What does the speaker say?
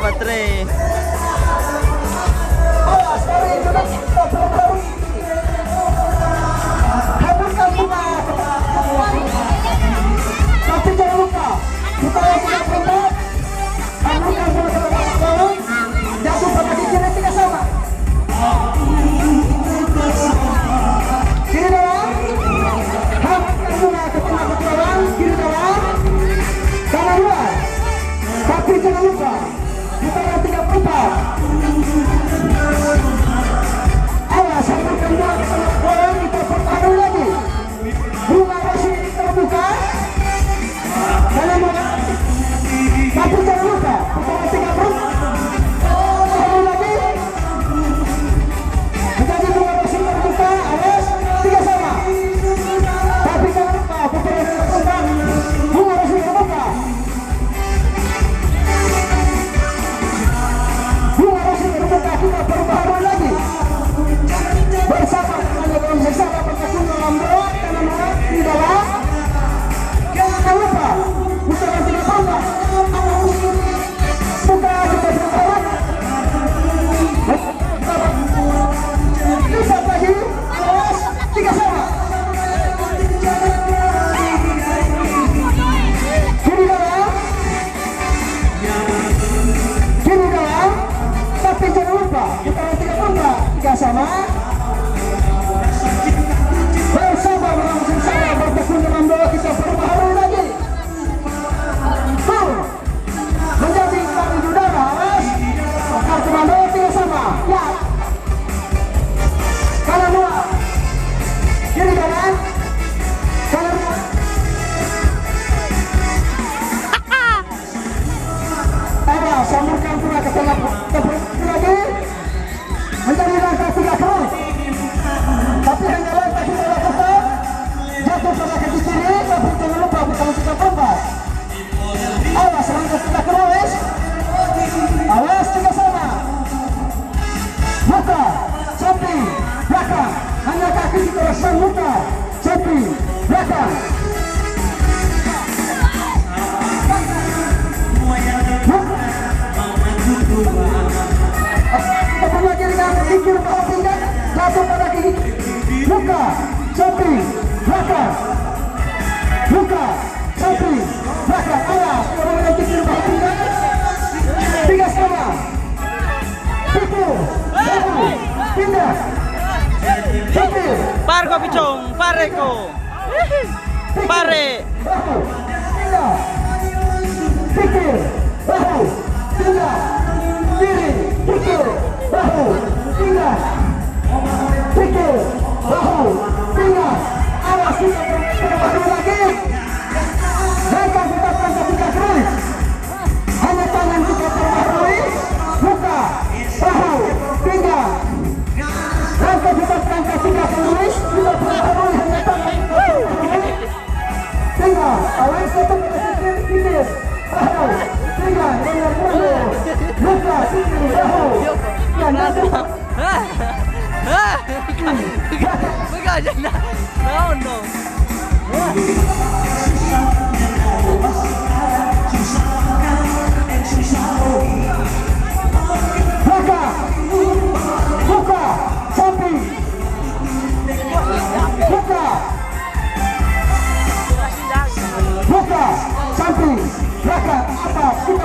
baterai. Tapi jangan lupa kita lakukan pentas, haburkan bunga jatuh pada gigi dan tiga sama. Kiri dalam, haburkan bunga ke tengah kepulauan, kiri dalam, kanan luar. Tapi jangan lupa kita yang 34. Awas haburkan bunga ke tengah kepulauan, kita pertahankan lagi. Bunga masih terbuka. Tapi jangan lupa putaran 30 sekali lagi menjadi dua mesin terbuka. Awas tiga sama. Tapi jangan lupa putaran 30 dua mesin terbuka. Dua mesin terbuka kita perbaharui lagi bersama dengan bersama perkasih dalam doa kanan luar di dalam. Jangan lupa putaran 30. Buka kita berharap bisa lagi. Awas tiga sama. Kiri dalam, kiri dalam. Tapi jangan lupa putaran 30 tiga sama. Bersama langsung sama bertekun dalam doa kita perbaharui lagi. Menjadi kami udara. Awas kartu komando tiga sama. Ya. Kanan luar, kiri kanan, kanan luar. Ada samurkan pula ke tengah lagi. Menjadi langkah 3 terus. Tapi hanya langkah kita lakukan. Jatuh pada kaki kiri. Tapi jangan lupa bukan 34. Awas langkah 3 terus. Awas tiga sama. Buka, samping, belakang. Hanya kaki kita rasa buka, samping, belakang. Kita berlagi dengan kikir bawah pinggang. Jatuh pada kaki. Buka, samping, belakang. Buka, samping, belakang. Awas, kita berlagi kikir bawah pinggang. Tiga sama. Pikul, bahu, pindah. Pikir. Parko picong, pareko. Pare. Bahu, pindah. Pikir, bahu, pindah. Kiri, pikir, bahu, pindah. Pikir, bahu, pindah. Awas kita berbaharui lagi. Mereka tetapkan ketika terus. Hanya tangan kita perbaharui. Buka, bahu, pinggang. Langkah tetapkan ketika terus. Kita perbaharui hanya tangan kita perbaharui. Pinggang, awas tetap kiri, bahu, pinggang. Dengan bahu. Buka, kiri, bahu. Buka aja nah. No. Buka, samping. Buka, samping, belakang, atas. Kita